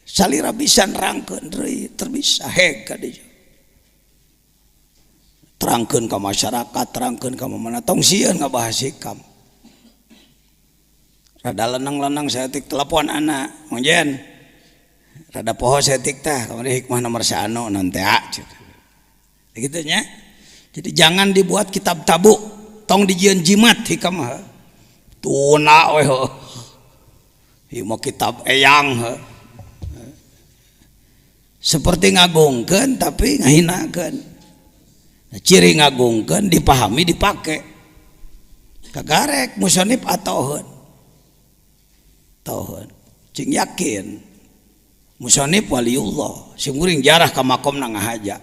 salira bisa nerangkeun deui terbisa heg ka dieu terangkeun ka masyarakat terangkeun ka mana tong sieun ngabahas hikam rada lenang-lenang saya tik telepon anak mungkin rada poho saya tik tah kamari hikmah nomor 1 nanti gitu nya. Jadi jangan dibuat kitab tabu tong dijieun jimat hikam tuna we ieu mah kitab eyang seperti ngagungkeun tapi ngahinakeun. Ciri ngagungkeun dipahami dipake kagarek musonif atoheun cing yakin musonif waliullah sim kuring jarah ka makomna ngahaja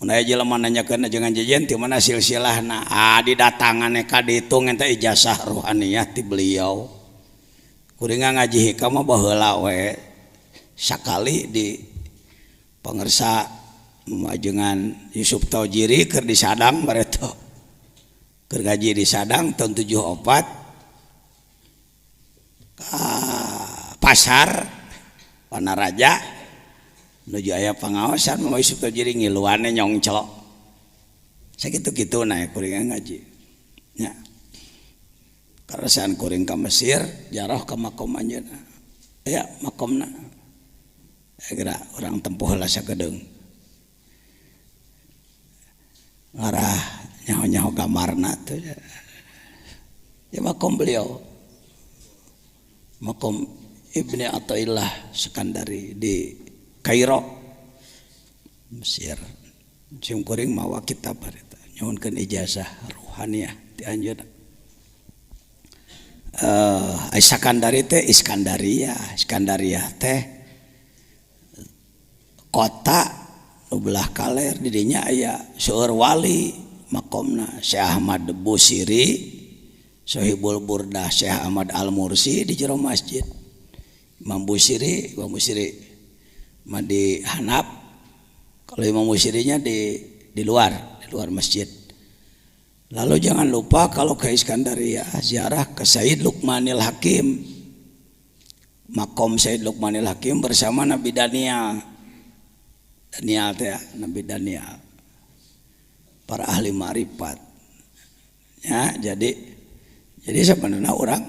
mun aya jelema nanyakeun jangan jajan ti mana silsilahna didatangan ka ditu ngenta ijazah ruhaniyah ti beliau kuring ngaji hikam mah baheula we sakali di pangersa majengan Yusuf Taujiri keur di Sadang bareto keur ngaji di Sadang tahun 74 pasar Panaraja nuju aya pangaosan mah Yusuf Taujiri ngiluane nyongclo sakitu-kitu na kuring ngaji nya karasan kuring ka Mesir jarah ka makom anjeunna aya makomna geura urang tempuh heula sakedeung ngarah nyaho-nyaho gamarna tuh ya makom beliau makom Ibni Athaillah Sekandari di Kairo Mesir cium kuring mawa kitab harita nyuhunkeun ijazah ruhaniyah ti anjeunna Sekandari teh Iskandariyah teh kota belah kaler di dinya aya seueur wali makomna Syekh Ahmad Busiri Sohibul Burdah Syekh Ahmad Al-Mursi di jero masjid Imam Busiri mah di Hanaf kalau Imam Busirinya di luar masjid. Lalu jangan lupa kalau ke Iskandariyah ziarah ke Sayyid Luqmanil Hakim makom Sayyid Luqmanil Hakim bersama Nabi Daniel teh Nabi Daniel para ahli ma'rifat ya jadi sebenarnya orang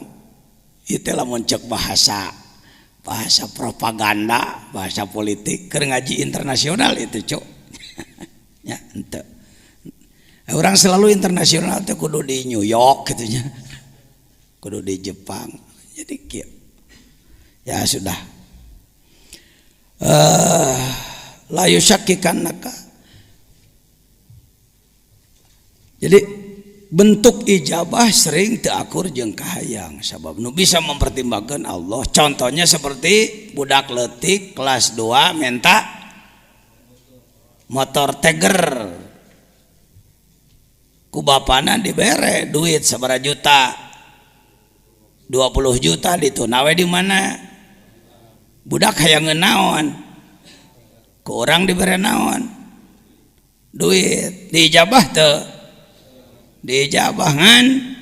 itu lamun cek bahasa propaganda bahasa politik keur ngaji internasional itu cuk ya ente orang selalu internasional teh kudu di New York gitu nya kudu di Jepang jadi kieu ya sudah la yusyakkikanaka. Jadi bentuk ijabah sering teu akur jeung kahayang sabab nu bisa mempertimbangkan Allah contohnya seperti budak leutik kelas 2 minta motor Tiger ku bapana dibere duit sabaraha juta 20 juta ditunawe di mana budak hayang naon ku orang diberi naon duit diijabah teu diijabahan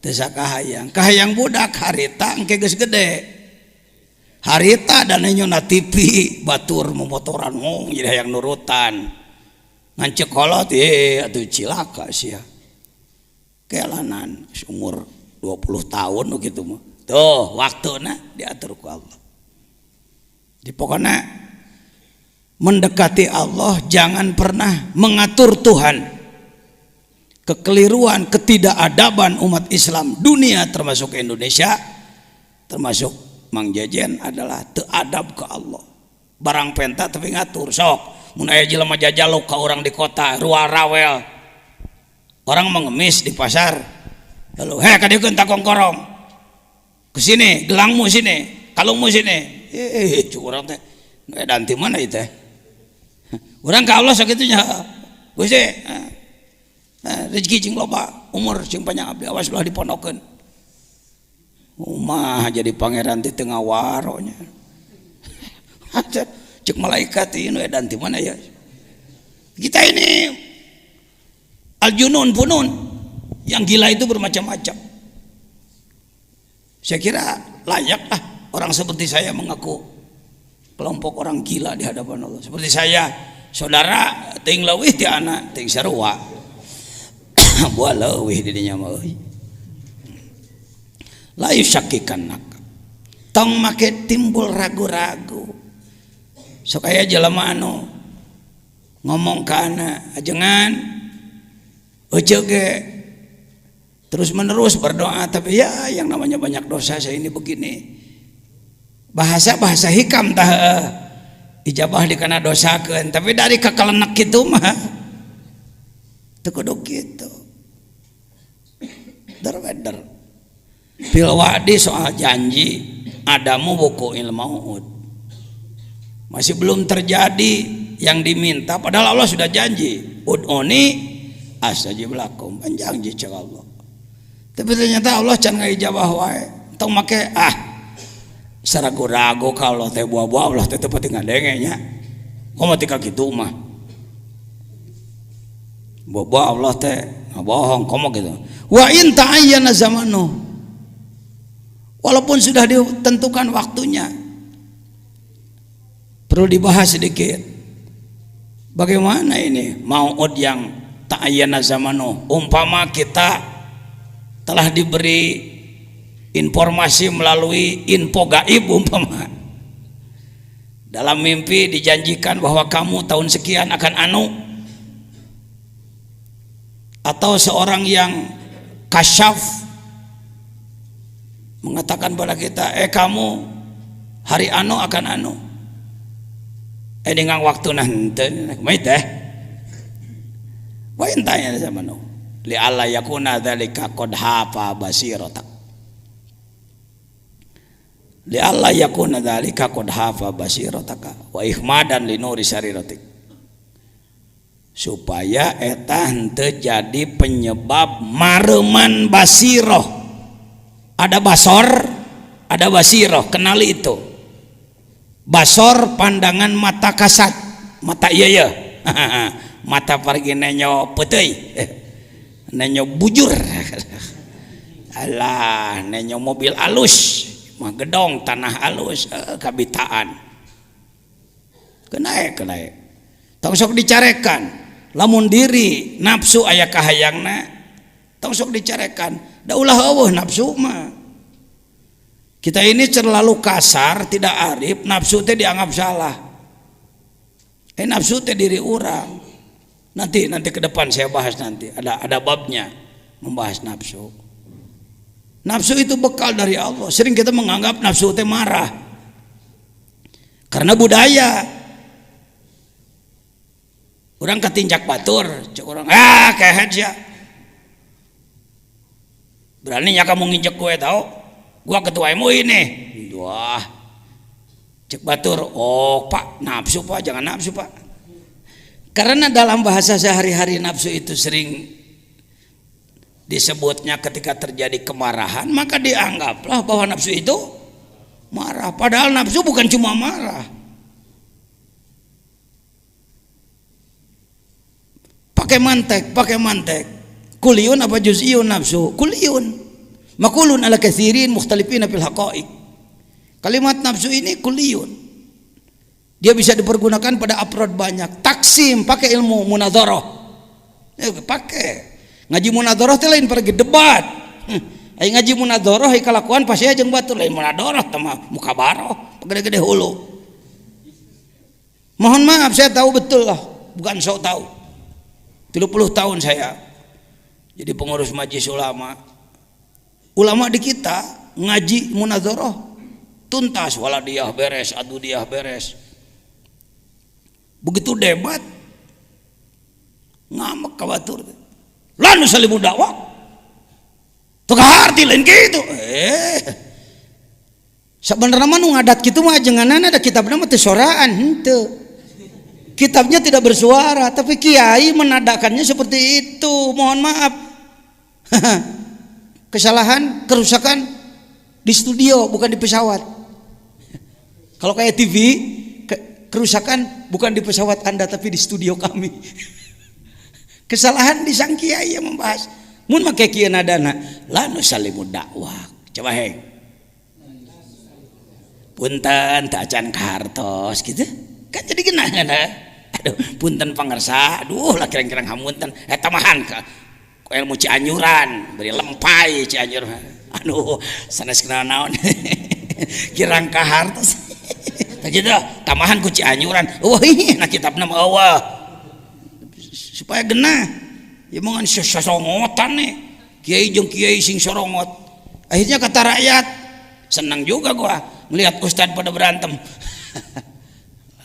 teu kahayang budak harita engke geus gede harita dan nyona TV batur memotoran jadi hayang nurutan ngan cekolot atuh cilaka sia kelanan umur 20 tahun gitu mah tuh waktuna diatur ku Allah di pokoknya mendekati Allah jangan pernah mengatur Tuhan. Kekeliruan, ketidakadaban umat Islam dunia termasuk Indonesia, termasuk Mang Jajan adalah teu adab ke Allah. Barang penta tapi ngatur sok. Mun aya jelema jajaluk ka orang di kota, ruar rawel. Orang mengemis di pasar. Lalu, "Heh, kadeukeun takong korong. Ke sini, gelangmu sini, kalungmu sini." Curang teh. Dan di mana itu? Urang ka Allah sakitunya. Gusti, rezeki jeung loba, umur jeung panjang abdi awas ulah dipondokeun. Umah jadi pangeran di tengah waronya. Cek malaikat ini dan di mana ya? Kita ini al-junun punun, yang gila itu bermacam-macam. Saya kira layak lah orang seperti saya mengaku kelompok orang gila di hadapan Allah. Seperti saya, saudara ting leuwih ti anak ting sarua. Buah leuwih di dinya mah euy. La yusakkikannak. Tong make timbul ragu-ragu. Sok aya jelema anu ngomong ka anak, ajengan euceuk ge terus menerus berdoa, tapi ya yang namanya banyak dosa saya ini begini. Bahasa hikam tah ijabah dikana dosakeun, tapi dari kakalenek kitu mah teu kudu kitu. Darweder fil wa'di soal janji adamu buku ilmauud masih belum terjadi yang diminta, padahal Allah sudah janji ud'uni astajib lakum, janji cek Allah. Tapi ternyata Allah can ngaijabah wae, tong make saragu-ragu kalau teh buah-buah Allah teh teu pati ngadenge nya. Komo tika kitu mah. Buah-buah Allah teh ngabohong komo gitu. Wa in ta'ayyana zamanu. Walaupun sudah ditentukan waktunya. Perlu dibahas sedikit. Bagaimana ini mau'ud yang ta'ayyana zamanu? Umpama kita telah diberi informasi melalui info gaib umpama. Dalam mimpi dijanjikan bahwa kamu tahun sekian akan anu. Atau seorang yang kasyaf mengatakan pada kita, kamu hari anu akan anu. Dengan waktu nanti, mait wa intanya zamanu. Li alla yakuna dzalika qad hafa basiratak. Li alla yakuna dzalika qad hafa basirataka wa ihmadan li nuri sariratik. Supaya eta henteu jadi penyebab mareman basiroh. Ada basor, ada basiroh, kenali itu. Basor pandangan mata kasat, mata iya mata pergi nenyo putih, nenyo bujur, alah nenyo mobil alus, mah gedong tanah alus, kabitaan, kenai, tong sok dicarekan, lamun diri nafsu aya kahayangna, tong sok dicarekan, da ulah eueuh nafsu mah. Kita ini terlalu kasar, tidak arif, nafsu teh dianggap salah. Nafsu teh diri orang. Nanti ke depan saya bahas nanti. Ada babnya membahas nafsu. Nafsu itu bekal dari Allah. Sering kita menganggap nafsu teh marah. Karena budaya. Orang ketinjak batur, cek orang, kehet ya. Beraninya kamu nginjek gue tahu? Gua ketua MUI nih. Wah. Cek batur, Pak, nafsu Pak, jangan nafsu Pak. Karena dalam bahasa sehari-hari nafsu itu sering disebutnya ketika terjadi kemarahan, maka dianggaplah bahwa nafsu itu marah. Padahal nafsu bukan cuma marah. Pakai mantek. Kuliun apa juz'iyun nafsu? Kuliun. Makulun ala katsirin mukhtalifina fil haqa'iq. Kalimat nafsu ini kuliyun. Dia bisa dipergunakan pada afrod banyak. Taksim pakai ilmu munadharah. Pakai. Ngaji munadharah teh lain pergi debat. Ai ngaji munadharah ai kalakuan pasti jeung batur lain munadharah teh mah mukabarah, gede-gede hulu. Mohon maaf saya tahu betul lah, bukan sok tahu. 30 tahun saya jadi pengurus majelis ulama. Ulama di kita ngaji munadzarah tuntas, waladiyah beres, adudiyah beres. Begitu debat ngamek ka batur. Lan salimu dakwah. Teu harti lain kitu. Sabenerna mah nu ngadat kitu mah ajenganana da kitabna mah teu soraan henteu. Kitabnya tidak bersuara, tapi kiai menadakannya seperti itu. Mohon maaf. Kesalahan, kerusakan di studio bukan di pesawat. Kalau kayak TV, kerusakan bukan di pesawat Anda tapi di studio kami. Kesalahan di sang kiai yang membahas. Mun make kieu nadana, la nusallimu dakwah. Coba heng. punten tak acan kartos gitu kan jadi genah. Aduh punten pangersa, aduh lah kirang-kirang hamunten tamahan ka ilmu Cianjuran beri lempai Cianjur, aduh sanes kenal naon kirang kahartos tak gitu tamahan ku Cianjuran wah nah kitabna mah eueuh supaya genah ya mangan sorongotan nih kiai jeung kiai sing sorongot akhirnya kata rakyat senang juga gua melihat ustad pada berantem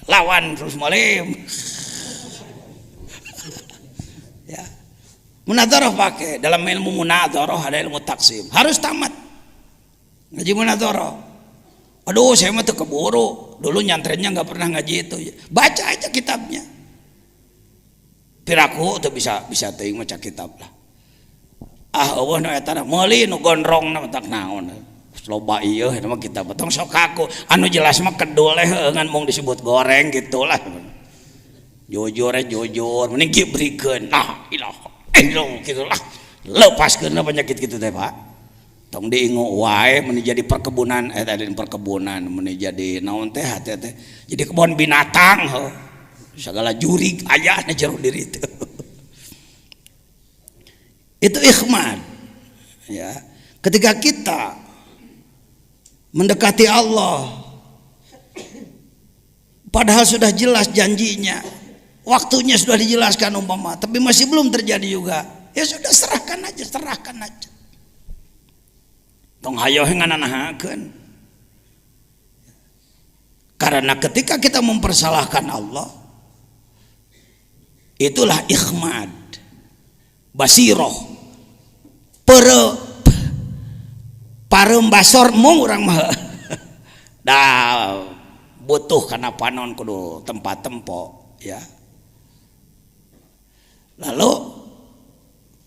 lawan terus malim ya munadzarah pakai dalam ilmu munadzarah ada ilmu taksim harus tamat ngaji munadzarah. Aduh saya mah tuh keburu dulu nyantrennya nggak pernah ngaji itu baca aja kitabnya piraku tuh bisa teuing maca kitab lah eueuh nu eta meuli nu gondrong na tak naon loba ieu eta mah kitab tong sok aku anu jelas mah kedul ngan mung disebut goreng gitulah jujur mending gibrikeun nah ilaha illallah gitulah lepaskeun penyakit kitu teh Pak tong diingu wae mun jadi perkebunan tadi perkebunan mun jadi naon teh jadi kebun binatang segala jurig aya na jero diri itu ikhman ya ketika kita mendekati Allah padahal sudah jelas janjinya waktunya sudah dijelaskan umpama tapi masih belum terjadi juga ya sudah serahkan aja tong hayo ngananahakeun karena ketika kita mempersalahkan Allah itulah ikhmad basiroh parembasor mung urang mah dah butuh kana panon kudu tempat tempo ya lalu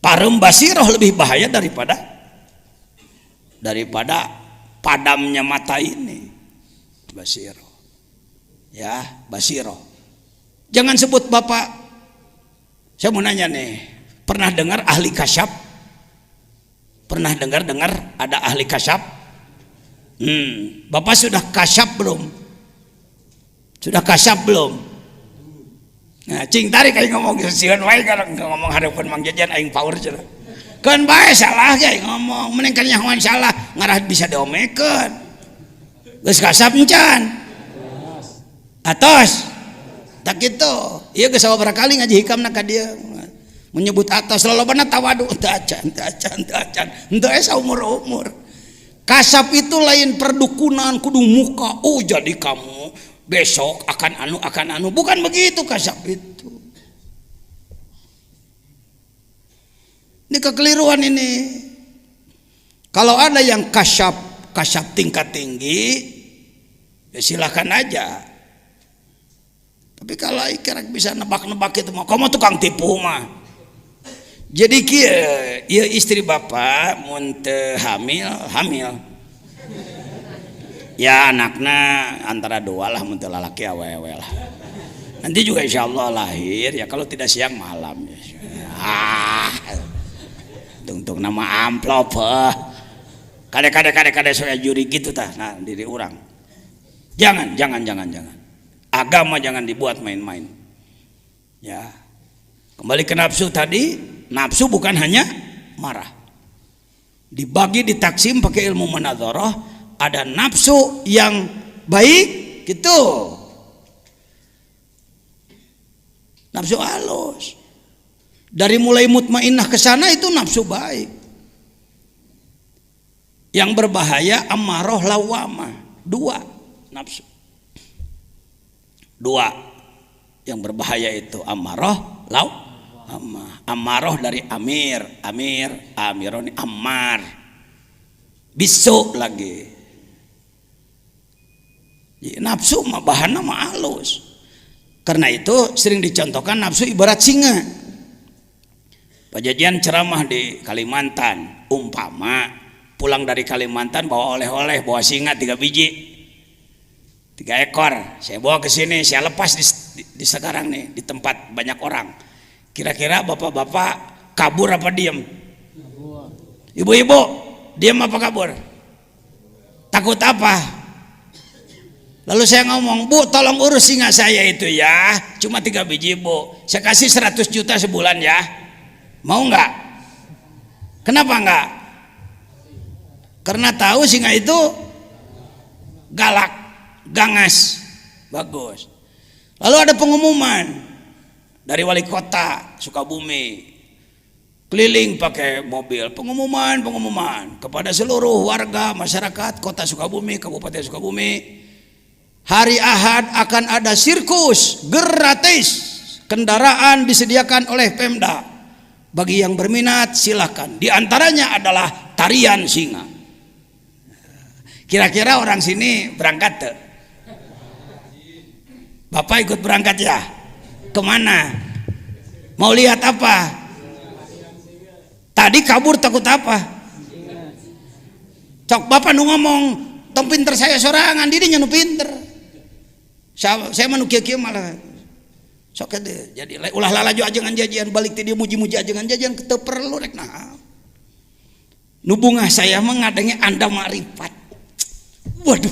parembasiroh lebih bahaya daripada padamnya mata ini basiroh ya basiroh jangan sebut bapak saya mau nanya nih pernah dengar ahli kasyaf pernah dengar ada ahli kasyaf bapak sudah kasyaf belum nah cing tarik aing ngomong sieun wae kalau ngomong hareupeun Mang Jajan aing power cenah kan bae salah ge ngomong mending kan nyahoan salah ngarah bisa diomekeun geus kasyaf encan atos tak kitu ieu geus sabaraha kali ngaji hikamna ka dieu menyebut atas lolobana tawadu teu acan henteu saumur-umur kasyaf itu lain perdukunan kudu muka jadi kamu besok akan anu bukan begitu kasyaf itu ini kekeliruan ini kalau ada yang kasyaf tingkat tinggi ya silahkan aja tapi kalau ikrek bisa nebak-nebak itu mah kamu tukang tipu mah jadi kieu istri bapak mun teu hamil ya anaknya antara dua lah mun teu lalaki awewe lah nanti juga insya Allah lahir ya kalau tidak siang malam ya tung nama amplop kade saya juri gitu tah nah diri orang jangan agama jangan dibuat main-main ya kembali ke nafsu tadi nafsu bukan hanya marah dibagi ditaksim pakai ilmu munadzarah ada nafsu yang baik gitu nafsu halus dari mulai mutmainnah ke sana itu nafsu baik yang berbahaya ammarah lawamah dua nafsu dua yang berbahaya itu ammarah ammarah dari amironi ammar bisu lagi nafsu mah bahanna mah halus karena itu sering dicontohkan nafsu ibarat singa Pak Jajan ceramah di Kalimantan umpama pulang dari Kalimantan bawa oleh-oleh bawa singa 3 biji 3 ekor saya bawa ke sini saya lepas di sekarang nih di tempat banyak orang kira-kira bapak-bapak kabur apa diem ibu-ibu diem apa kabur takut apa Lalu saya ngomong, Bu tolong urus singa saya itu ya, cuma 3 biji Bu, saya kasih 100 juta sebulan ya, mau nggak? Kenapa nggak? Karena tahu singa itu galak, gangas, bagus. Lalu ada pengumuman dari wali kota Sukabumi, keliling pakai mobil, pengumuman kepada seluruh warga masyarakat kota Sukabumi, Kabupaten Sukabumi. Hari Ahad akan ada sirkus gratis, kendaraan disediakan oleh Pemda. Bagi yang berminat silakan. Di antaranya adalah tarian singa. Kira-kira orang sini berangkat tuh? Bapak ikut berangkat ya? Kemana? Mau lihat apa? Tadi kabur takut apa? Cok bapak nu ngomong, tong pinter saya sorangan, dirinya nu pinter. Saya manu kieu-kieu malah sok teh jadi ulah lalaju ajengan jajian balik teh dia muji-muji ajengan jajian teu perlu rek naha. Nu bungah saya mah ngadenge Anda marifat. Waduh.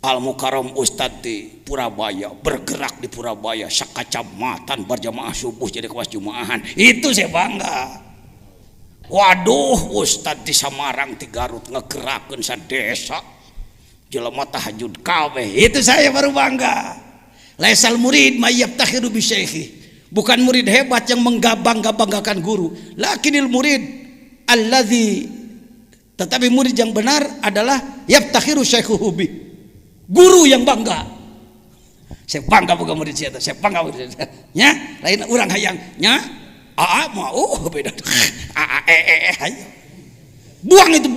Al Mukarram Ustad di Purabaya, bergerak di Purabaya sakacamatan berjamaah subuh jadi kewas jumaahan. Itu saya bangga. Waduh, Ustad di Samarang di Garut ngegerakeun sadesa. Jelema tahajud kabeh, itu saya baru bangga. Laisal murid mayyabtakhiru bi syaikhi. Bukan murid hebat yang menggabang-gabangkan guru, lakinil murid alladzi, tetapi murid yang benar adalah yabtakhiru syaikhuhu bi. Guru yang bangga. Saya bangga boga murid saya bangga murid saya. Nya, lain urang hayang nya, aa mau beda. Buang itu.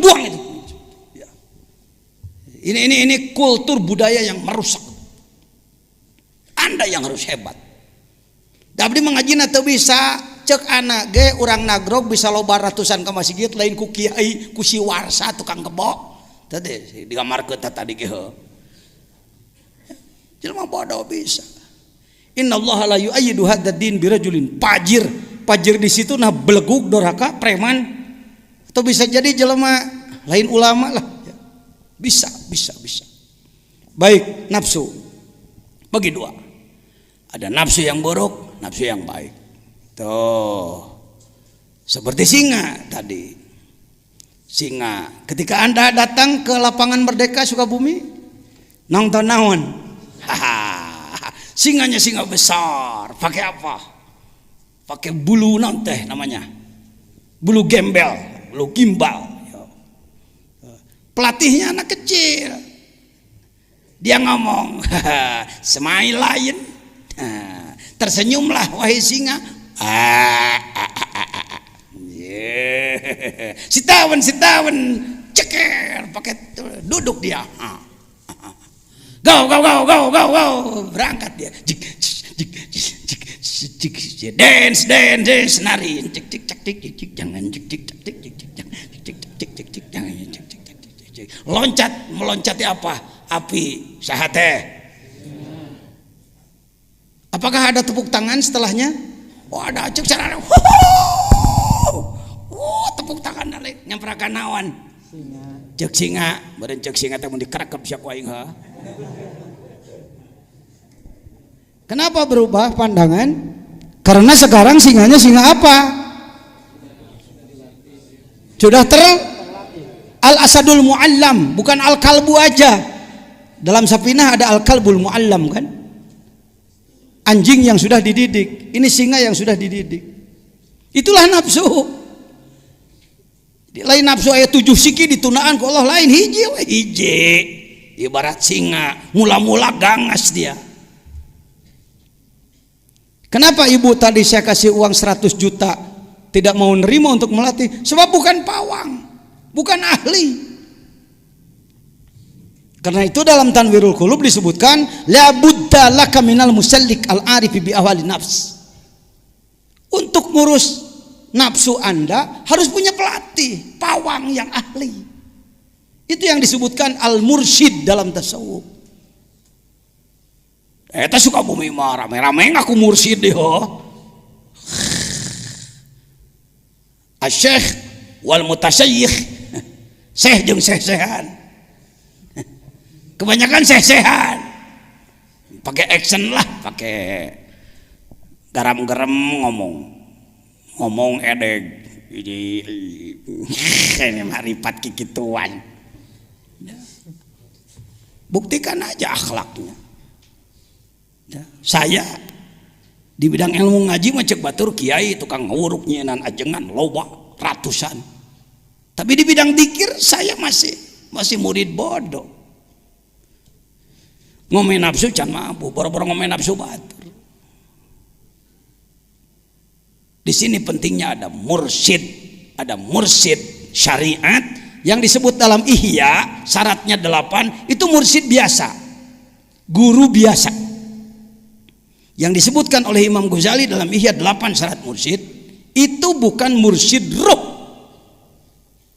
Ini kultur budaya yang merusak. Anda yang harus hebat. Dabdi mengajina teu bisa cek anak ge urang nagrog bisa loba ratusan ka masjid lain ku kiai ku si warsa tukang kebo. Tadi digamarkeun tadi ge heuh. Jelema bodoh bisa. Innallaha la yu'ayyidu hadzal din birajulin fajir. Fajir di situ nah beleguk doraka preman atau bisa jadi jelema lain ulama lah. Bisa. Baik, nafsu bagi dua. Ada nafsu yang buruk, nafsu yang baik. Tuh, seperti singa tadi. Singa, ketika Anda datang ke lapangan Merdeka Sukabumi, nonton naon? Singanya singa besar. Pakai apa? Pakai bulu naon teh namanya? Bulu gembel, bulu gimbal. Pelatihnya anak kecil, dia ngomong, smile lion, tersenyumlah wahai singa, sitawan, ceker, pakai duduk dia, go, berangkat dia, dance, nari, jangan, loncat, meloncati apa? Api, sahate. Apakah ada tepuk tangan setelahnya? Oh ada, cek cara. Tepuk tangan nalik nyamperakan nawan. Cek singa, beren cek singa teh mun dikerekep sia ku aing. Kenapa berubah pandangan? Karena sekarang singanya singa apa? Sudah Al-asadul mu'allam, bukan al-kalbu aja. Dalam Safinah ada al-kalbul mu'allam kan? Anjing yang sudah dididik. Ini singa yang sudah dididik. Itulah nafsu. Lain nafsu ayat 7 siki ditunaan ku Allah, lain hiji. Ibarat singa, mula-mula gangas dia. Kenapa ibu tadi saya kasih uang 100 juta tidak mau nerima untuk melatih? Sebab bukan pawang, bukan ahli. Karena itu dalam Tanwirul Qulub disebutkan la budda laka minal musallik al-arifi bi ahwali nafs. Untuk ngurus nafsu Anda harus punya pelatih, pawang yang ahli. Itu yang disebutkan al-mursyid dalam tasawuf. Eta suka bumi mah rame-rame ngaku mursyid deh. Asy-syekh wal mutasyayikh. Syekh jeung syekh-syekhan. Kebanyakan sesehan. Pakai action lah, pakai garam-garam ngomong edeg. Ini maripat kikituan. Buktikan aja akhlaknya. Saya di bidang ilmu ngaji mah cek batur kiai tukang nguruk nyenan ajengan loba ratusan. Tapi di bidang dikir saya masih murid bodoh. Ngomongin nafsu can mampu, boro-boro ngomongin nafsu batur. Di sini pentingnya ada mursyid syariat yang disebut dalam Ihya, syaratnya 8, itu mursyid biasa, guru biasa. Yang disebutkan oleh Imam Ghazali dalam Ihya 8 syarat mursyid, itu bukan mursyid ruh,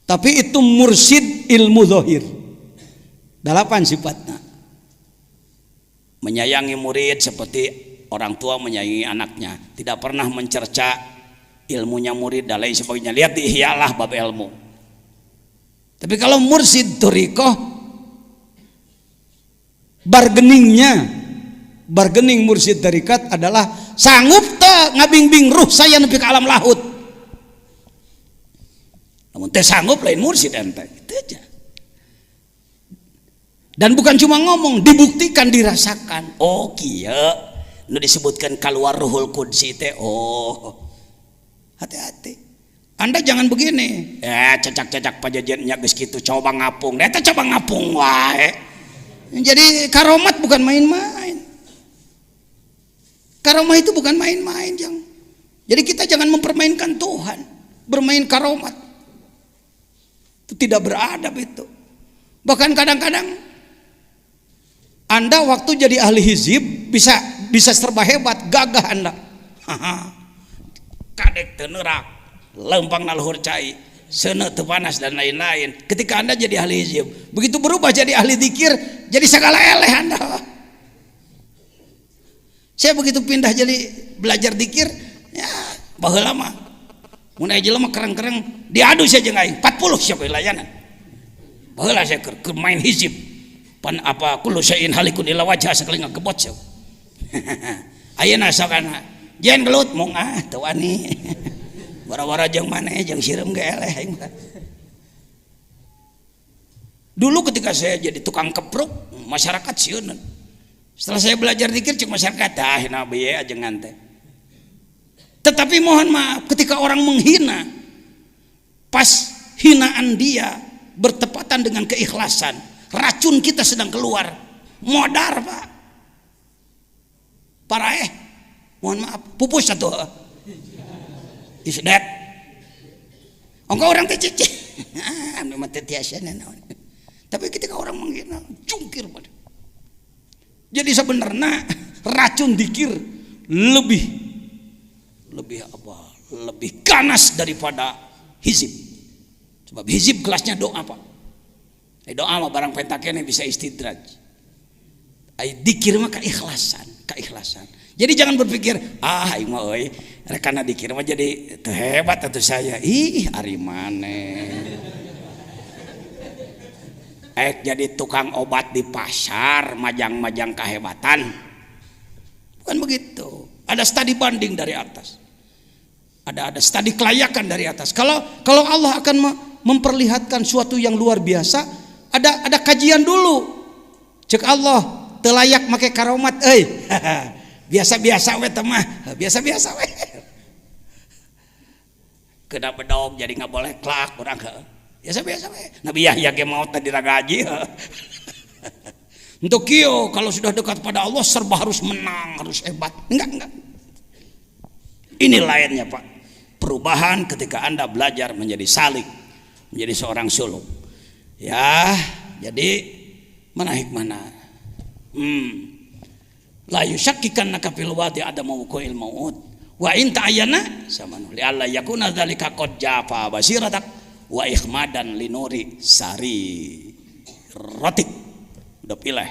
tapi itu mursyid ilmu zahir. 8 sifatnya. Menyayangi murid seperti orang tua menyayangi anaknya, tidak pernah mencerca ilmunya murid dan lain sebagainya. Lihat di Ihya lah bab ilmu. Tapi kalau mursyid thariqah, bargaining mursyid tarikat adalah sanggup teu ngabingbing ruh saya nepi ka alam lahut. Namun teh sanggup lain mursyid ente. Itu aja. Dan bukan cuma ngomong, dibuktikan, dirasakan. Oh kieu nu disebutkan keluar ruhul qudsi teh. Oh, hati-hati. Anda jangan begini. Cacak-cacak pajajannya geus kitu coba ngapung. Eta coba ngapung wae. Jadi karomat bukan main-main. Karomah itu bukan main-main, Jang. Jadi kita jangan mempermainkan Tuhan, bermain karomat. Itu tidak beradab itu. Bahkan kadang-kadang Anda waktu jadi ahli hizib bisa serba hebat, gagah Anda. Kadek teu neurak, lempang naluhur cai, seuneu teu panas dan lain-lain. Ketika Anda jadi ahli hizib, begitu berubah jadi ahli zikir, jadi segala eleh Anda. Saya begitu pindah jadi belajar zikir, ya baheula mah mun aya jelema kereng-kereng diadu saja aing 40 siapa layanan. Baheula saya keur main hizib. Pan apa kullu syai'in halikun illa wajha sakali ngagebot saya. Ayeuna sokana jen gelut mung teu wani. Wara-wara jeung maneh jeung sireum ge eleh aing. Dulu ketika saya jadi tukang kepruk, masyarakat sieun. Setelah saya belajar zikir cek masyarakat nabi ya ajengan teh. Tetapi mohon maaf ketika orang menghina, pas hinaan dia bertepatan dengan keikhlasan, racun kita sedang keluar, modar Pak. Parah mohon maaf, pupus satu. Is that? Engkau orang teh cici. Memang teh tiasa naon. Tapi ketika orang menghina, jungkir pada. Jadi sebenarnya racun zikir lebih ganas daripada hizib. Sebab hizib kelasnya doa Pak. Doa mah barang pentakene bisa istidraj. Zikir mah keikhlasan. Jadi jangan berpikir aing mah euy rekana zikir mah jadi teu hebat atuh saya. Ih ari maneh. Jadi tukang obat di pasar, majang-majang kehebatan. Bukan begitu. Ada studi banding dari atas. Ada studi kelayakan dari atas. Kalau Allah akan memperlihatkan suatu yang luar biasa, ada kajian dulu. Cek Allah, teu layak make karomat euy. Biasa-biasa we teh mah, biasa-biasa we. Kena bedog jadi nggak boleh klak urang biasa-biasa we. Nabi Yahya ge maot tadi ragaji. Untuk kieu kalau sudah dekat pada Allah serba harus menang, harus hebat. Enggak. Ini lainnya Pak. Perubahan ketika Anda belajar menjadi salik, menjadi seorang suluk. Ya, jadi mana hikmahna? La yusyakkikanaka fil wadi adamu wuqu'il maut. Wa in ta'ayyana samanu li alla yakuna dzalika qad jafa basiratak wa ikhmadan linuri sari rotik. Udah pilih.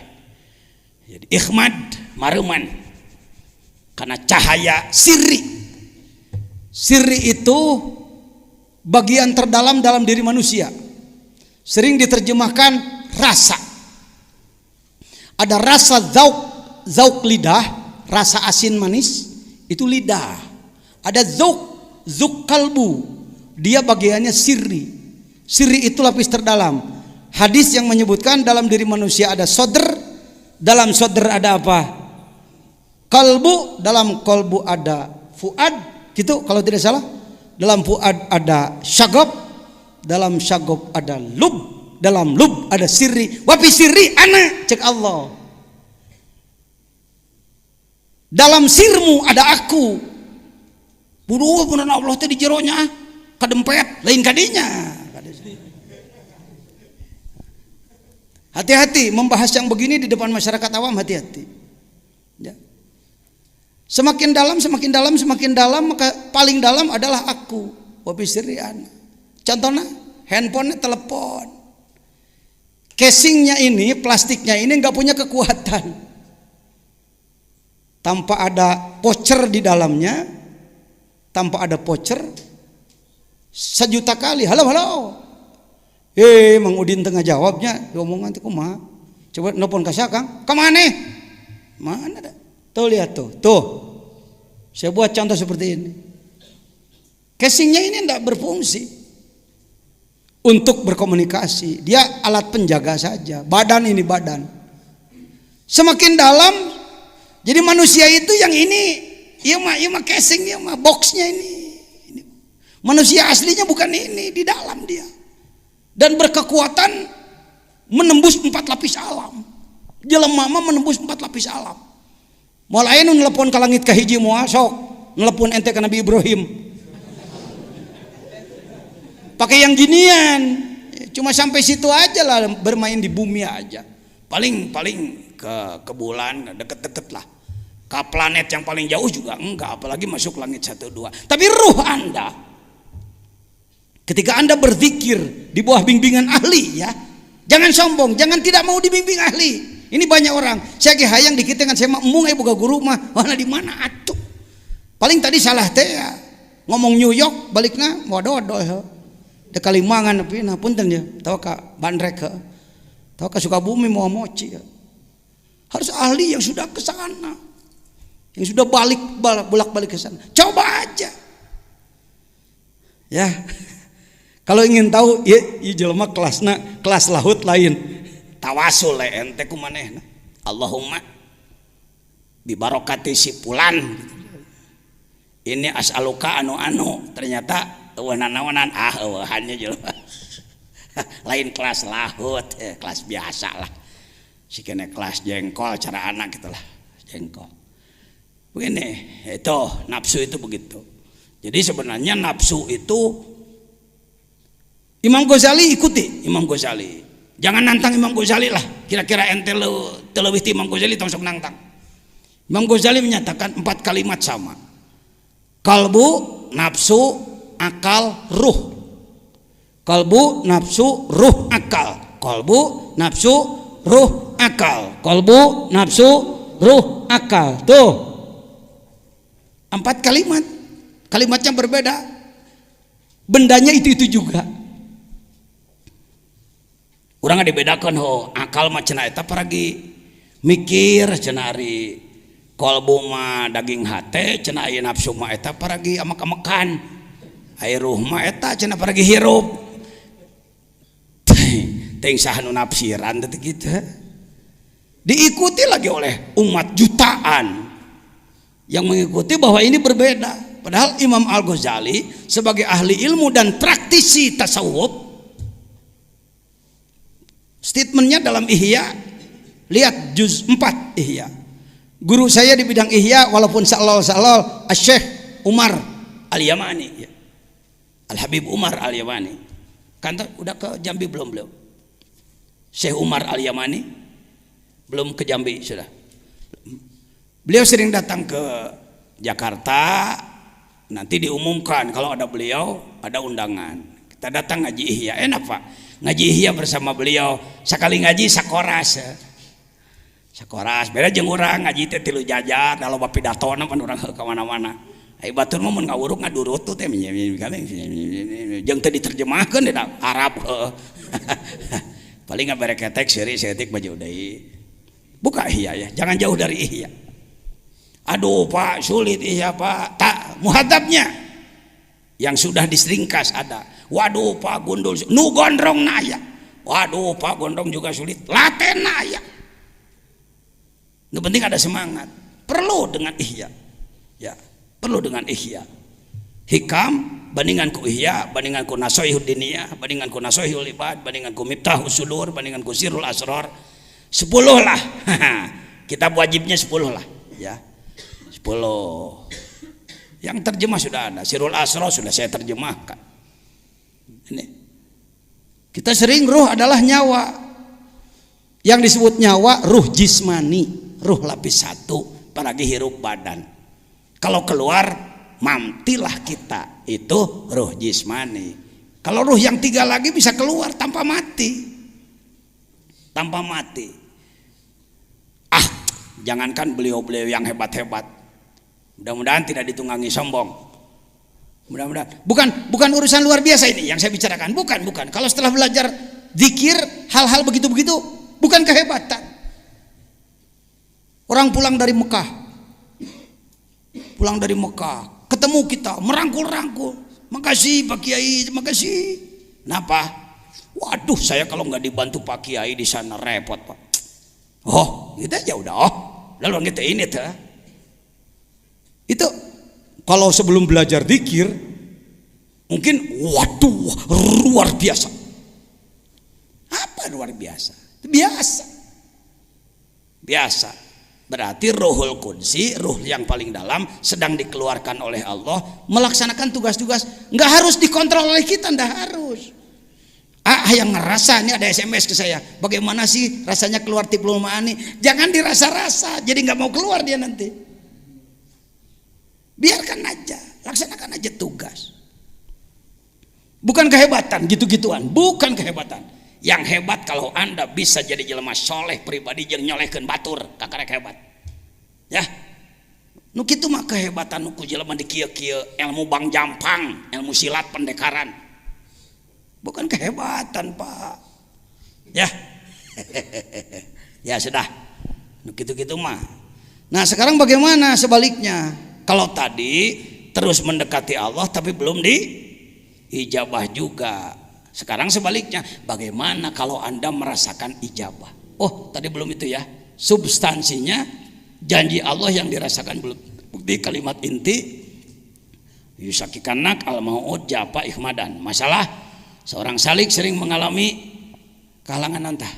Jadi ikhmad maruman karena cahaya sirri. Sirri itu bagian terdalam dalam diri manusia. Sering diterjemahkan rasa. Ada rasa zauk lidah, rasa asin manis, itu lidah. Ada zauk kalbu, dia bagiannya sirri. Sirri itu lapis terdalam. Hadis yang menyebutkan dalam diri manusia ada sodr, dalam sodr ada apa? Kalbu, dalam kalbu ada fuad, gitu kalau tidak salah. Dalam fuad ada syagab, dalam syagab ada lub, dalam lub ada sirri. Wapi sirri ana, cek Allah. Dalam sirmu ada aku. Buduh punan Allah teh di jeronya kadempet lain kadinya. Hati-hati membahas yang begini di depan masyarakat awam, hati-hati. Ya. Semakin dalam, maka paling dalam adalah aku. Wabi sirri ana. Contohnya handphone, telepon. Casingnya ini, plastiknya ini nggak punya kekuatan. Tanpa ada voucher di dalamnya, tanpa ada voucher, 1.000.000 kali halo. Mang Udin tengah jawabnya, omongan teh kumaha? Coba nelpon ka Kang. Ka maneh? Mana dah? Tuh lihat tuh. Saya buat contoh seperti ini. Casingnya ini tidak berfungsi untuk berkomunikasi. Dia alat penjaga saja. Badan ini badan. Semakin dalam, jadi manusia itu yang ini, iya mah casing, iya mah boxnya ini. Manusia aslinya bukan ini, di dalam dia. Dan berkekuatan menembus 4 lapis alam. Jelema mah menembus 4 lapis alam. Moal aya nu nelpon ka langit ka hiji moal sok nelpon ente ka Nabi Ibrahim. Pakai yang ginian. Cuma sampai situ aja lah, bermain di bumi aja. Paling ke bulan deket-deket lah. Ke planet yang paling jauh juga enggak, apalagi masuk langit 1, 2. Tapi ruh Anda, ketika Anda berzikir di bawah bimbingan ahli, ya, jangan sombong, jangan tidak mau dibimbing ahli. Ini banyak orang, saya ge hayang dikit dengan saya embung boga guru mah, mana di mana atuh. Paling tadi salah teh ya, ngomong New York baliknya waduh de Kalimangan tapi nah punten ya, tahu ka Bandrek ke, tahu ka Sukabumi mau moci ya. Harus ahli yang sudah ke sana, yang sudah bolak-balik ke sana. Coba aja. Ya. Kalau ingin tahu, ya jelema kelas lahut lain. Tawasul ente kumanehna. Allahumma bi barokati si fulan. Ini as'aluka anu ternyata eueuh-naonan eueuhannya jelema. Lain kelas lahut, kelas biasa lah. Sikene kelas jengkol cara anak gitu lah, jengkol. Begini, itu nafsu itu begitu. Jadi sebenarnya nafsu itu Imam Ghazali ikuti Imam Ghazali. Jangan nantang Imam Ghazali lah. Kira-kira ente telewih Imam Ghazali langsung nantang. Imam Ghazali menyatakan 4 kalimat sama. Kalbu, nafsu, akal, ruh. Kalbu, nafsu, ruh, akal. Kalbu, nafsu, ruh, akal. Kalbu, nafsu, ruh, akal. Tuh. 4 kalimat. Kalimatnya berbeda. Bendanya itu juga. Urang dibedakan akal mah cenah eta paragi mikir cenah ari kolbu mah daging hate cenah aya nafsu mah eta paragi amak-amakan aya ruh mah eta cenah paragi hirup teuing saha nu nafsiran teh kitu diikuti lagi oleh umat jutaan yang mengikuti bahwa ini berbeda. Padahal Imam Al-Ghazali sebagai ahli ilmu dan praktisi tasawuf, statementnya dalam Ihya, lihat juz 4 Ihya. Guru saya di bidang Ihya walaupun salal Syekh Umar Al-Yamani ya. Al-Habib Umar Al-Yamani. Kantor udah ke Jambi belum beliau? Syekh Umar Al-Yamani belum ke Jambi sudah. Beliau sering datang ke Jakarta, nanti diumumkan kalau ada beliau ada undangan. Kita datang ngaji Ihya, enak Pak. Ngaji Ihya bersama beliau, sekali ngaji sakoras beda jeung urang ngaji teh 3 jajar da loba pidatona pan urang ka mana-mana. Ai batur mah mun ngawuruk ngadurut tuh teh jeung teh diterjemahkeun di Arab. Paling ngabere ketek seutik baju deui. Buka ihya ya, jangan jauh dari ihya. Aduh Pak, sulit ihya Pak. Tak, muhadzabnya yang sudah diseringkas ada. Waduh Pak gundul, nu gondrong naya. Waduh Pak gondrong juga sulit. Laten naya. Yang penting ada semangat. Perlu dengan ihya. Ya, perlu dengan ihya. Hikam bandingan ku ihya, bandingan ku nasoihud diniyah, bandingan ku nasoihul ibad, bandingan ku miftahus sudur, bandingan ku sirrul asrar. 10 lah. Kitab wajibnya 10 lah, ya. 10. Yang terjemah sudah ada. Sirrul asrar sudah saya terjemahkan. Ini. Kita sering ruh adalah nyawa. Yang disebut nyawa ruh jismani, ruh lapis 1, apalagi hirup badan. Kalau keluar mamtilah kita, itu ruh jismani. Kalau ruh yang 3 lagi bisa keluar tanpa mati. Tanpa mati. Jangankan beliau-beliau yang hebat-hebat, mudah-mudahan tidak ditunggangi sombong. Mudah-mudahan bukan urusan luar biasa ini yang saya bicarakan, bukan. Kalau setelah belajar zikir hal-hal begitu-begitu bukan kehebatan. Orang pulang dari Mekah, ketemu kita, merangkul-rangkul. Makasih Pak Kiai, makasih. Kenapa? Waduh, saya kalau nggak dibantu Pak Kiai di sana repot Pak. Oh, gitu aja udah. Lalu kita ini tuh. Itu kalau sebelum belajar zikir mungkin waduh luar biasa. Apa luar biasa? Biasa. Berarti ruhul qudsi, ruh yang paling dalam sedang dikeluarkan oleh Allah melaksanakan tugas-tugas. Nggak harus dikontrol oleh kita, nggak harus. Yang ngerasa, ini ada SMS ke saya, bagaimana sih rasanya keluar tiplul ma'ani? Jangan dirasa-rasa, jadi nggak mau keluar dia nanti. Biarkan aja, laksanakan aja tugas. Bukan kehebatan gitu-gituan, bukan kehebatan. Yang hebat kalau Anda bisa jadi jelema soleh pribadi yang nyolehkeun batur, kakarek hebat. Ya. Nu kitu mah kehebatan nu ku jelema di kieu-kieu, ilmu bang jampang, ilmu silat pendekaran. Bukan kehebatan Pak. Ya. Ya sudah. Nu kitu-kitu mah. Nah, sekarang bagaimana sebaliknya? Kalau tadi terus mendekati Allah tapi belum diijabah juga. Sekarang sebaliknya, bagaimana kalau Anda merasakan ijabah? Oh, tadi belum itu ya. Substansinya janji Allah yang dirasakan belum. Bukti kalimat inti yusakikanak al-mau'ud japa ihmadan. Masalah seorang salik sering mengalami kehalangan antah.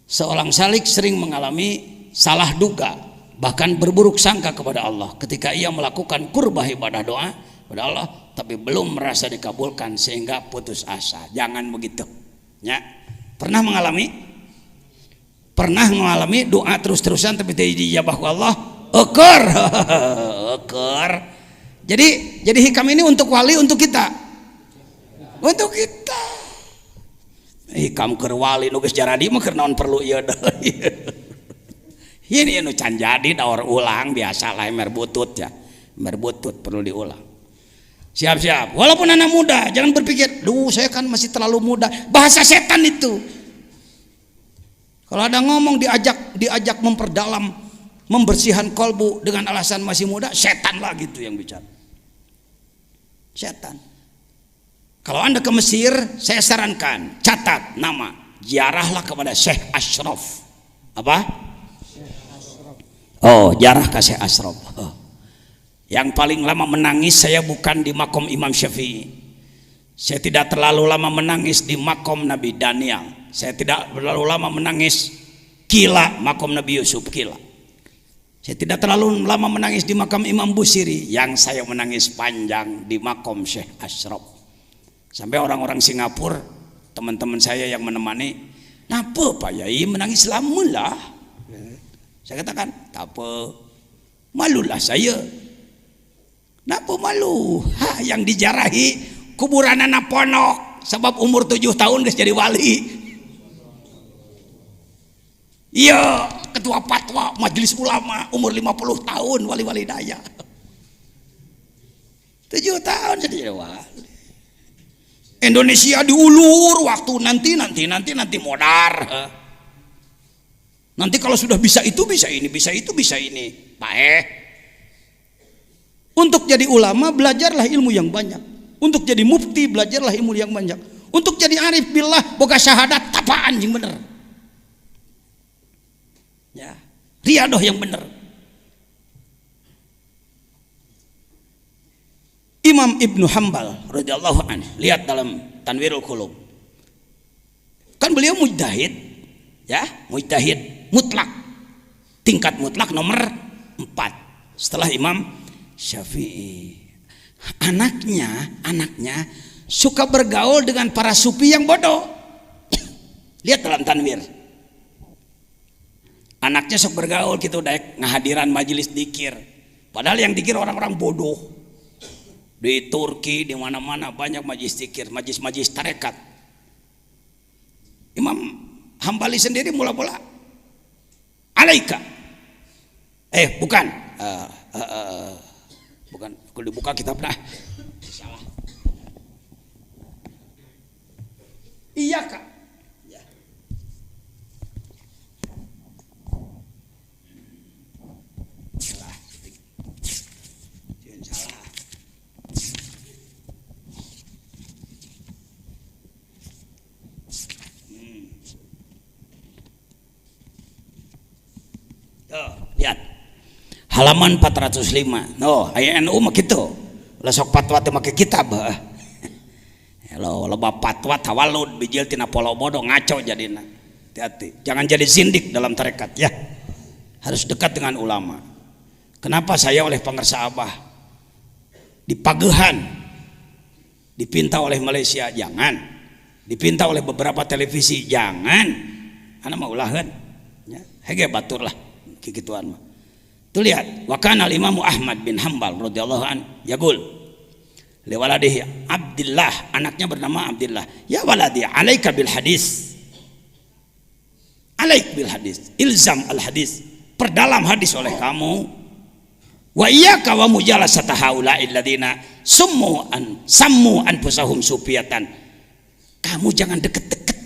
Seorang salik sering mengalami salah duga, bahkan berburuk sangka kepada Allah ketika ia melakukan kurbah ibadah doa kepada Allah, tapi belum merasa dikabulkan sehingga putus asa. Jangan begitu. Ya. Pernah mengalami doa terus-terusan tapi tidak dijabah ku Allah? Eker. Jadi hikam ini untuk wali, untuk kita. Untuk kita. Hikam keur wali nu geus jaradi mah keur naon perlu ieu deui. Ini nu can jadi daur ulang biasa lah emer butut ya. Emer butut perlu diulang. Siap-siap. Walaupun anak muda, jangan berpikir, "Duh, saya kan masih terlalu muda." Bahasa setan itu. Kalau ada ngomong diajak memperdalam, membersihkan kolbu dengan alasan masih muda, setan lah gitu yang bicara. Setan. Kalau Anda ke Mesir, saya sarankan catat nama, ziarahlah kepada Syekh Ashraf. Apa? Oh, ziarah ke Syekh Ashraf. Oh. Yang paling lama menangis saya bukan di makom Imam Syafi'i. Saya tidak terlalu lama menangis di makom Nabi Daniel. Saya tidak terlalu lama menangis Kila, makom Nabi Yusuf Kila. Saya tidak terlalu lama menangis di makam Imam Busiri. Yang saya menangis panjang di makom Syekh Ashraf. Sampai orang-orang Singapura, teman-teman saya yang menemani, "Napa Pak Yai menangis lama lah?" Saya katakan, "Tak apa, malulah saya." Napa malu? Yang dijarahi kuburan anak ponok sebab umur 7 tahun geus jadi wali. Iya, ketua fatwa majelis ulama umur 50 tahun wali-wali daya. 7 tahun jadi wali. Indonesia diulur waktu nanti modar. Nanti kalau sudah bisa itu, bisa ini, bisa itu, bisa ini. Baik. Untuk jadi ulama belajarlah ilmu yang banyak. Untuk jadi mufti belajarlah ilmu yang banyak. Untuk jadi arif billah boga syahadat tapaan yang bener. Ya, riadoh yang bener. Imam Ibnu Hambal radhiyallahu anhu, lihat dalam Tanwirul Qulub. Kan beliau mujtahid, ya, mujtahid mutlak. Tingkat mutlak nomor 4 setelah Imam Syafi'i. Anaknya suka bergaul dengan para sufi yang bodoh. Lihat dalam Tanwir. Anaknya sok bergaul gitu, daek ngahadiran majelis dikir. Padahal yang dikir orang-orang bodoh. Di Turki, di mana-mana banyak majelis dikir, majelis tarekat. Imam Hambali sendiri mula-mula alaika. Bukan. Bukan, kalau dibuka kitabnya salah. Iya kak. Ya. Salah. Jangan salah. Lihat halaman 405. Aya NU mah kitu. Lesok fatwa teh make kitab. Lo loba fatwa tawalud bijil tina polo bodoh ngaco jadina. Hati-hati. Jangan jadi zindik dalam tarekat ya. Harus dekat dengan ulama. Kenapa saya oleh pengersa Abah dipagehan, dipinta oleh Malaysia? Jangan. Dipinta oleh beberapa televisi? Jangan. Ana mah ulaheun. Ya, hege batur lah kikituan mah. Tuh lihat, wa kana al-Imam Ahmad bin Hambal radhiyallahu an yaqul li waladihi Abdullah, anaknya bernama Abdullah, ya waladi alaika bil hadis. Alaik bil hadis, ilzam al hadis, perdalam hadis oleh kamu. Wa iyyaka wa mujalasata haula'il ladina sammu anfusahum sufiatan. Kamu jangan deket-deket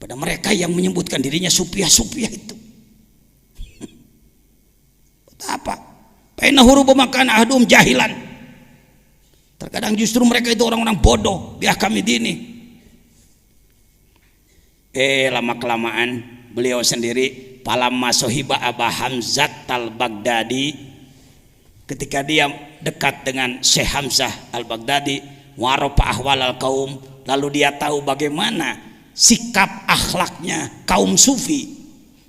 pada mereka yang menyebutkan dirinya sufiah itu. Apa? Paina huru pemakan ahdum jahilan. Terkadang justru mereka itu orang-orang bodoh. Biar kami dini. Lama kelamaan beliau sendiri palamma sohiba Aba Hamzah al-Baghdadi, ketika dia dekat dengan Syekh Hamzah al-Baghdadi, warofa ahwal al-kaum, lalu dia tahu bagaimana sikap akhlaknya kaum sufi,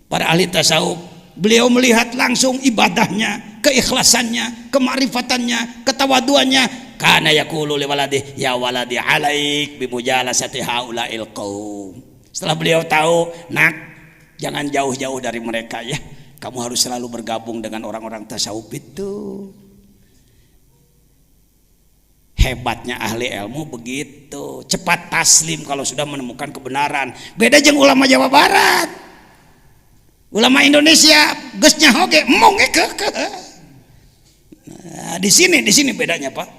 para ahli tasawuf. Beliau melihat langsung ibadahnya, keikhlasannya, kemarifatannya, ketawaduannya. Kana yaqulu li waladi ya waladi alaik bi mujalasati haula'il qaum. Setelah beliau tahu, nak, jangan jauh-jauh dari mereka ya. Kamu harus selalu bergabung dengan orang-orang tasawuf itu. Hebatnya ahli ilmu begitu, cepat taslim kalau sudah menemukan kebenaran. Beda jeung ulama Jawa Barat. Ulama Indonesia gesnya hoge mong ke. Nah, di sini bedanya Pak.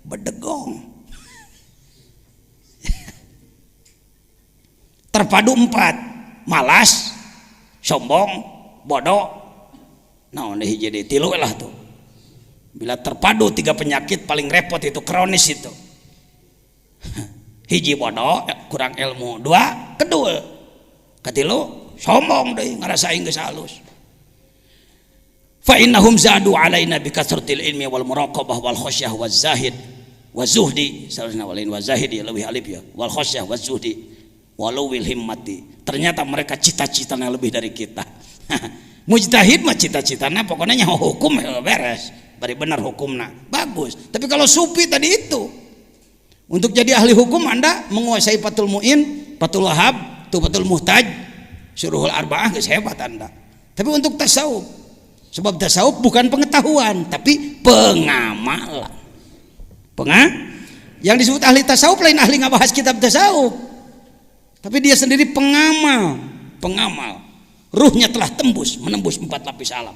Bedegong. Terpadu 4. Malas, sombong, bodoh. Nah, ini jadi tilu lah tuh. Bila terpadu 3 penyakit paling repot itu kronis itu. Hiji bodoh, kurang ilmu. 2, kedua. Katilu sombong deh, ngerasain geus halus. Fa innahum zadu alaina bi kasratil ilmi wal muraqabah wal khasyah waz zahid waz zuhdi. Salahna walain waz zahid ya lebih alif ya. Wal khasyah waz zuhdi walau wil himmati. Ternyata mereka cita-citanya lebih dari kita. Mujtahid mah cita-citanya pokoknya nyaho hukum beres. Bari benar hukumna. Bagus. Tapi kalau sufi tadi itu, untuk jadi ahli hukum Anda menguasai Fathul Muin, Fathul Wahab, Tuhfatul Muhtaj, Syuruhul Arba'ah, geus hebat Anda. Tapi untuk tasawuf, sebab tasawuf bukan pengetahuan tapi pengamalan. Yang disebut ahli tasawuf lain ahli ngabahas kitab tasawuf, tapi dia sendiri pengamal. Ruhnya telah menembus 4 lapis alam.